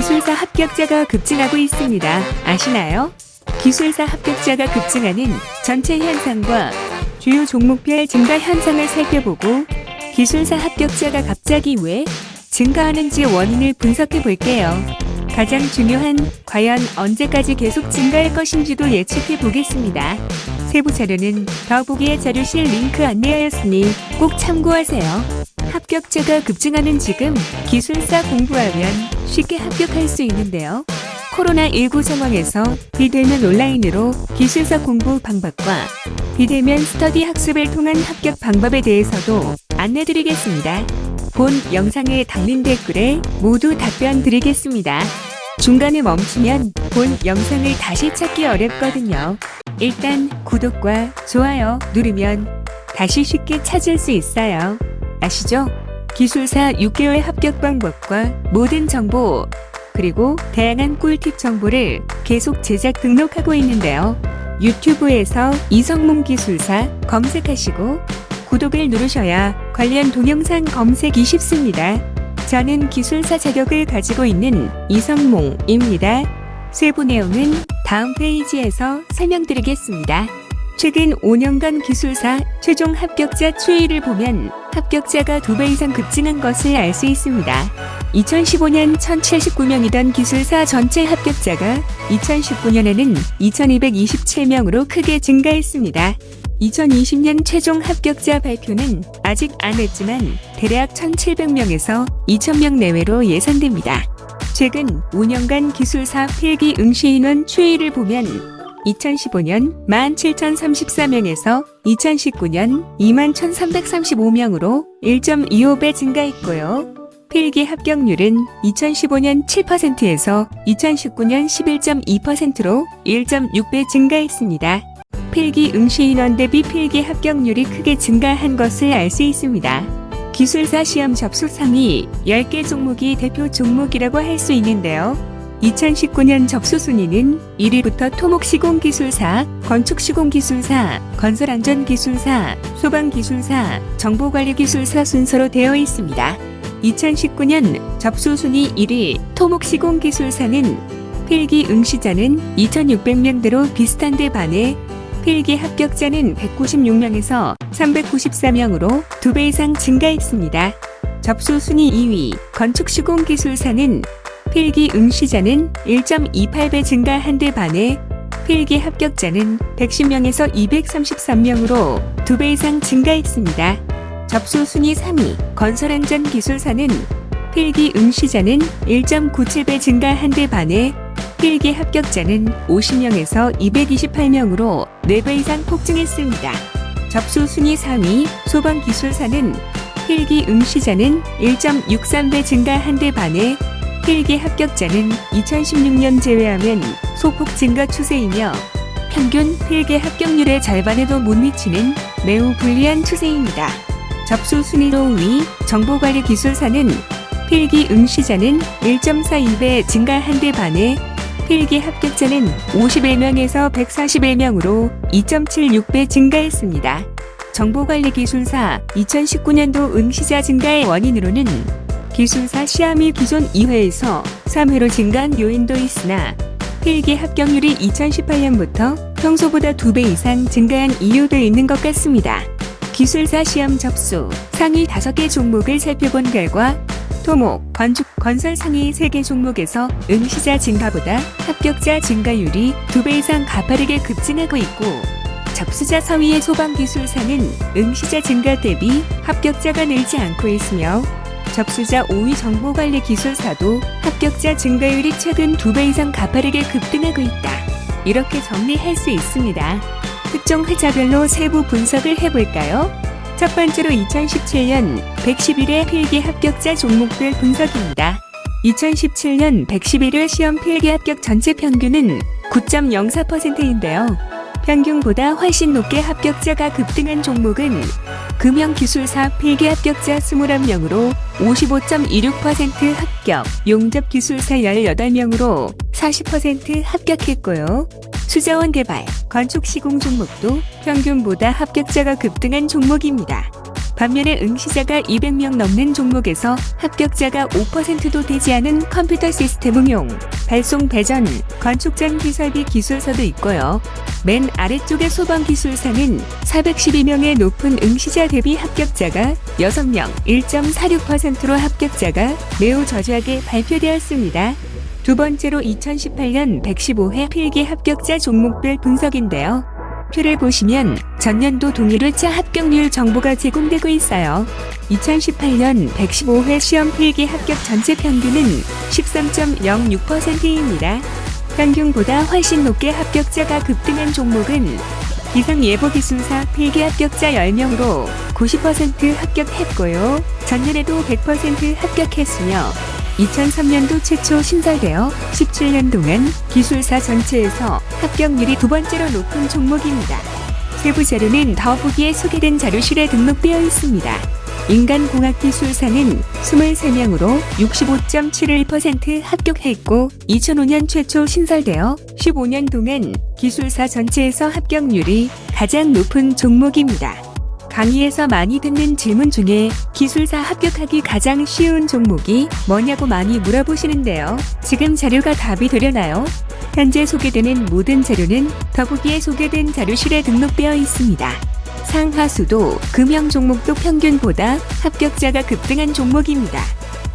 기술사 합격자가 급증하고 있습니다. 아시나요? 기술사 합격자가 급증하는 전체 현상과 주요 종목별 증가 현상을 살펴보고 기술사 합격자가 갑자기 왜 증가하는지 원인을 분석해 볼게요. 가장 중요한 과연 언제까지 계속 증가할 것인지도 예측해 보겠습니다. 세부 자료는 더보기의 자료실 링크 안내하였으니 꼭 참고하세요. 합격자가 급증하는 지금 기술사 공부하면 쉽게 합격할 수 있는데요. 코로나19 상황에서 비대면 온라인으로 기술사 공부 방법과 비대면 스터디 학습을 통한 합격 방법에 대해서도 안내드리겠습니다. 본 영상에 달린 댓글에 모두 답변 드리겠습니다. 중간에 멈추면 본 영상을 다시 찾기 어렵거든요. 일단 구독과 좋아요 누르면 다시 쉽게 찾을 수 있어요. 아시죠? 기술사 6개월 합격 방법과 모든 정보 그리고 다양한 꿀팁 정보를 계속 제작 등록하고 있는데요. 유튜브에서 이성문 기술사 검색하시고 구독을 누르셔야 관련 동영상 검색이 쉽습니다. 저는 기술사 자격을 가지고 있는 이성몽입니다. 세부 내용은 다음 페이지에서 설명드리겠습니다. 최근 5년간 기술사 최종 합격자 추이를 보면 합격자가 2배 이상 급증한 것을 알 수 있습니다. 2015년 1079명이던 기술사 전체 합격자가 2019년에는 2227명으로 크게 증가했습니다. 2020년 최종 합격자 발표는 아직 안 했지만 대략 1700명에서 2000명 내외로 예상됩니다. 최근 5년간 기술사 필기 응시 인원 추이를 보면 2015년 17,034명에서 2019년 21,335명으로 1.25배 증가했고요. 필기 합격률은 2015년 7%에서 2019년 11.2%로 1.6배 증가했습니다. 필기 응시 인원 대비 필기 합격률이 크게 증가한 것을 알 수 있습니다. 기술사 시험 접수 상위 10개 종목이 대표 종목이라고 할 수 있는데요. 2019년 접수 순위는 1위부터 토목시공기술사, 건축시공기술사, 건설안전기술사, 소방기술사, 정보관리기술사 순서로 되어 있습니다. 2019년 접수 순위 1위 토목시공기술사는 필기 응시자는 2,600명대로 비슷한데 반해 필기 합격자는 196명에서 394명으로 2배 이상 증가했습니다. 접수 순위 2위 건축시공기술사는 필기 응시자는 1.28배 증가한 데 반해 필기 합격자는 110명에서 233명으로 2배 이상 증가했습니다. 접수 순위 3위 건설안전기술사는 필기 응시자는 1.97배 증가한 데 반해 필기 합격자는 50명에서 228명으로 4배 이상 폭증했습니다. 접수 순위 4위 소방기술사는 필기 응시자는 1.63배 증가한 데 반해 필기 합격자는 2016년 제외하면 소폭 증가 추세이며 평균 필기 합격률의 절반에도 못 미치는 매우 불리한 추세입니다. 접수 순위 5위 정보관리기술사는 필기 응시자는 1.42배 증가한 데 반해 필기 합격자는 51명에서 141명으로 2.76배 증가했습니다. 정보관리기술사 2019년도 응시자 증가의 원인으로는 기술사 시험이 기존 2회에서 3회로 증가한 요인도 있으나 필기 합격률이 2018년부터 평소보다 2배 이상 증가한 이유도 있는 것 같습니다. 기술사 시험 접수 상위 5개 종목을 살펴본 결과 토목, 건축, 건설 상위 3개 종목에서 응시자 증가보다 합격자 증가율이 2배 이상 가파르게 급증하고 있고 접수자 서위의 소방기술사는 응시자 증가 대비 합격자가 늘지 않고 있으며 접수자 5위 정보관리기술사도 합격자 증가율이 최근 2배 이상 가파르게 급등하고 있다. 이렇게 정리할 수 있습니다. 특정 회사별로 세부 분석을 해볼까요? 첫 번째로 2017년 111회 필기 합격자 종목별 분석입니다. 2017년 111회 시험 필기 합격 전체 평균은 9.04%인데요. 평균보다 훨씬 높게 합격자가 급등한 종목은 금형기술사 필기 합격자 21명으로 55.26% 합격, 용접기술사 18명으로 40% 합격했고요. 수자원 개발, 건축시공 종목도 평균보다 합격자가 급등한 종목입니다. 반면에 응시자가 200명 넘는 종목에서 합격자가 5%도 되지 않은 컴퓨터 시스템 응용, 발송 배전, 건축장 기설비 기술사도 있고요. 맨 아래쪽의 소방기술사는 412명의 높은 응시자 대비 합격자가 6명, 1.46%로 합격자가 매우 저조하게 발표되었습니다. 두 번째로 2018년 115회 필기 합격자 종목별 분석인데요. 표를 보시면 전년도 동일월차 합격률 정보가 제공되고 있어요. 2018년 115회 시험 필기 합격 전체 평균은 13.06%입니다. 평균보다 훨씬 높게 합격자가 급등한 종목은 기상예보기술사 필기 합격자 10명으로 90% 합격했고요. 전년에도 100% 합격했으며 2003년도 최초 신설되어 17년 동안 기술사 전체에서 합격률이 두 번째로 높은 종목입니다. 세부 자료는 더보기에 소개된 자료실에 등록되어 있습니다. 인간공학기술사는 23명으로 65.71% 합격했고 2005년 최초 신설되어 15년 동안 기술사 전체에서 합격률이 가장 높은 종목입니다. 강의에서 많이 듣는 질문 중에 기술사 합격하기 가장 쉬운 종목이 뭐냐고 많이 물어보시는데요. 지금 자료가 답이 되려나요? 현재 소개되는 모든 자료는 더보기에 소개된 자료실에 등록되어 있습니다. 상하수도, 금형 종목도 평균보다 합격자가 급등한 종목입니다.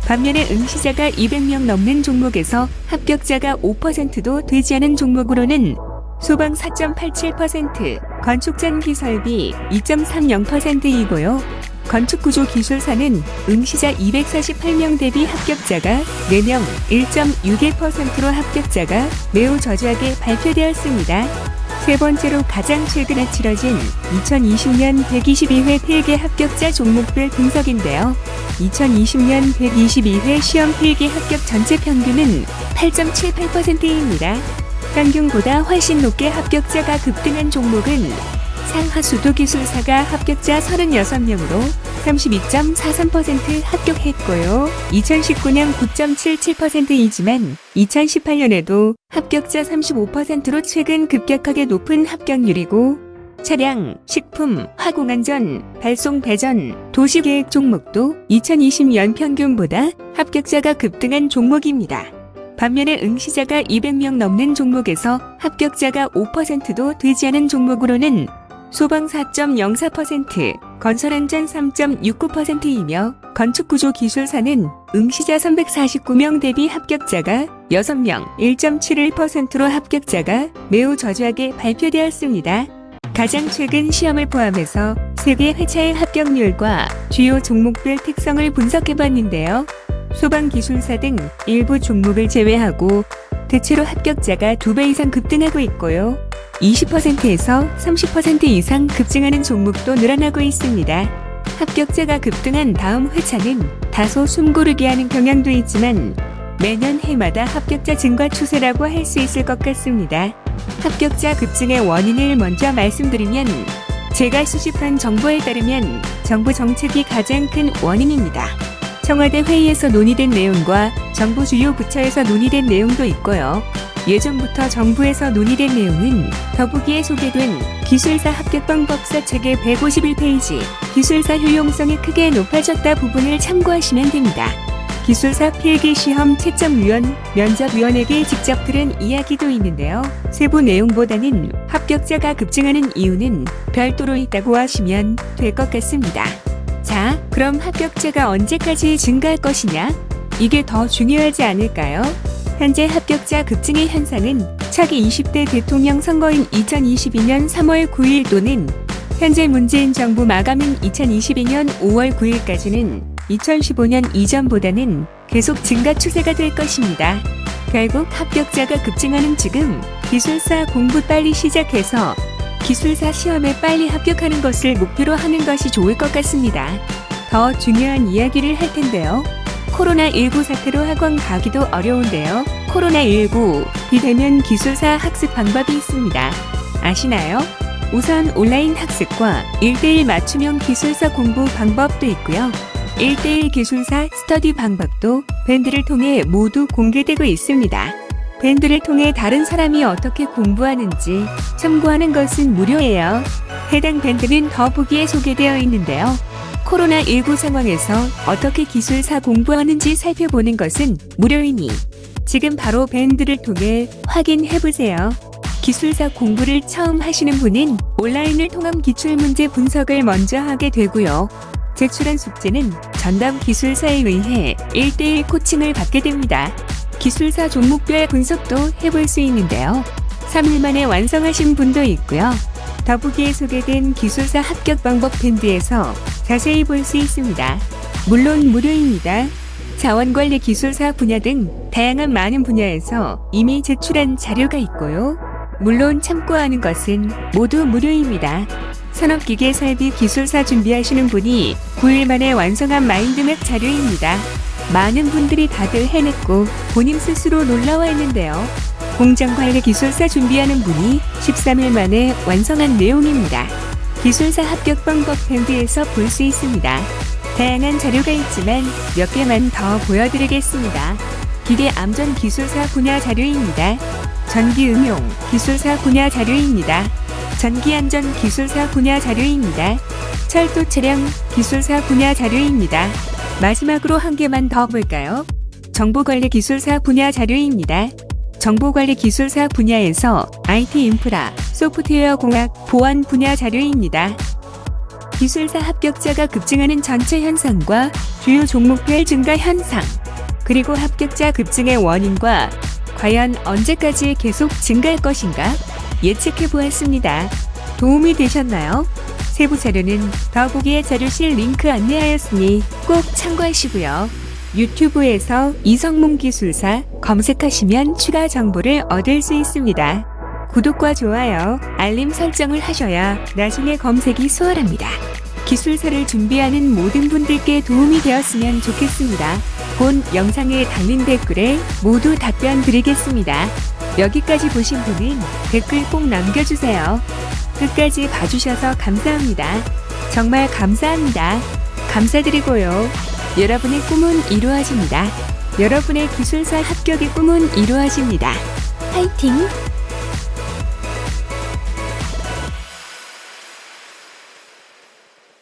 반면에 응시자가 200명 넘는 종목에서 합격자가 5%도 되지 않은 종목으로는 소방 4.87%, 건축장 기설비 2.30%이고요. 건축구조기술사는 응시자 248명 대비 합격자가 4명, 1.61%로 합격자가 매우 저조하게 발표되었습니다. 세 번째로 가장 최근에 치러진 2020년 122회 필기 합격자 종목별 분석인데요. 2020년 122회 시험 필기 합격 전체 평균은 8.78%입니다. 평균보다 훨씬 높게 합격자가 급등한 종목은 상하수도기술사가 합격자 36명으로 32.43% 합격했고요. 2019년 9.77%이지만 2018년에도 합격자 35%로 최근 급격하게 높은 합격률이고 차량, 식품, 화공안전, 발송 배전, 도시계획 종목도 2020년 평균보다 합격자가 급등한 종목입니다. 반면에 응시자가 200명 넘는 종목에서 합격자가 5%도 되지 않은 종목으로는 소방 4.04%, 건설안전 3.69%이며 건축구조기술사는 응시자 349명 대비 합격자가 6명, 1.71%로 합격자가 매우 저조하게 발표되었습니다. 가장 최근 시험을 포함해서 3개 회차의 합격률과 주요 종목별 특성을 분석해봤는데요. 소방기술사 등 일부 종목을 제외하고 대체로 합격자가 2배 이상 급등하고 있고요. 20%에서 30% 이상 급증하는 종목도 늘어나고 있습니다. 합격자가 급등한 다음 회차는 다소 숨고르게 하는 경향도 있지만 매년 해마다 합격자 증가 추세라고 할 수 있을 것 같습니다. 합격자 급증의 원인을 먼저 말씀드리면 제가 수집한 정보에 따르면 정부 정책이 가장 큰 원인입니다. 청와대 회의에서 논의된 내용과 정부 주요 부처에서 논의된 내용도 있고요. 예전부터 정부에서 논의된 내용은 더보기에 소개된 기술사 합격방법사 책의 151페이지 기술사 효용성이 크게 높아졌다 부분을 참고하시면 됩니다. 기술사 필기시험 채점위원, 면접위원에게 직접 들은 이야기도 있는데요. 세부 내용보다는 합격자가 급증하는 이유는 별도로 있다고 하시면 될 것 같습니다. 자, 그럼 합격자가 언제까지 증가할 것이냐? 이게 더 중요하지 않을까요? 현재 합격자 급증의 현상은 차기 20대 대통령 선거인 2022년 3월 9일 또는 현재 문재인 정부 마감인 2022년 5월 9일까지는 2015년 이전보다는 계속 증가 추세가 될 것입니다. 결국 합격자가 급증하는 지금 기술사 공부 빨리 시작해서 기술사 시험에 빨리 합격하는 것을 목표로 하는 것이 좋을 것 같습니다. 더 중요한 이야기를 할 텐데요. 코로나19 사태로 학원 가기도 어려운데요. 코로나19 비대면 기술사 학습 방법이 있습니다. 아시나요? 우선 온라인 학습과 1:1 맞춤형 기술사 공부 방법도 있고요. 1:1 기술사 스터디 방법도 밴드를 통해 모두 공개되고 있습니다. 밴드를 통해 다른 사람이 어떻게 공부하는지 참고하는 것은 무료예요. 해당 밴드는 더보기에 소개되어 있는데요. 코로나19 상황에서 어떻게 기술사 공부하는지 살펴보는 것은 무료이니 지금 바로 밴드를 통해 확인해보세요. 기술사 공부를 처음 하시는 분은 온라인을 통한 기출문제 분석을 먼저 하게 되고요. 제출한 숙제는 전담 기술사에 의해 1:1 코칭을 받게 됩니다. 기술사 종목별 분석도 해볼 수 있는데요. 3일 만에 완성하신 분도 있고요. 더보기에 소개된 기술사 합격 방법 밴드에서 자세히 볼 수 있습니다. 물론 무료입니다. 자원관리 기술사 분야 등 다양한 많은 분야에서 이미 제출한 자료가 있고요. 물론 참고하는 것은 모두 무료입니다. 산업기계 설비 기술사 준비하시는 분이 9일 만에 완성한 마인드맵 자료입니다. 많은 분들이 다들 해냈고 본인 스스로 놀라워 했는데요. 공장관리 기술사 준비하는 분이 13일 만에 완성한 내용입니다. 기술사 합격 방법 밴드에서 볼 수 있습니다. 다양한 자료가 있지만 몇 개만 더 보여드리겠습니다. 기계 암전 기술사 분야 자료입니다. 전기 응용 기술사 분야 자료입니다. 전기 안전 기술사 분야 자료입니다. 철도 차량 기술사 분야 자료입니다. 마지막으로 한 개만 더 볼까요? 정보관리 기술사 분야 자료입니다. 정보관리 기술사 분야에서 IT 인프라, 소프트웨어 공학, 보안 분야 자료입니다. 기술사 합격자가 급증하는 전체 현상과 주요 종목별 증가 현상, 그리고 합격자 급증의 원인과 과연 언제까지 계속 증가할 것인가 예측해 보았습니다. 도움이 되셨나요? 세부 자료는 더보기의 자료실 링크 안내하였으니 꼭 참고하시고요. 유튜브에서 이성문 기술사 검색하시면 추가 정보를 얻을 수 있습니다. 구독과 좋아요, 알림 설정을 하셔야 나중에 검색이 수월합니다. 기술사를 준비하는 모든 분들께 도움이 되었으면 좋겠습니다. 본 영상에 달린 댓글에 모두 답변 드리겠습니다. 여기까지 보신 분은 댓글 꼭 남겨주세요. 끝까지 봐주셔서 감사합니다. 정말 감사합니다. 감사드리고요. 여러분의 꿈은 이루어집니다. 여러분의 기술사 합격의 꿈은 이루어집니다. 파이팅!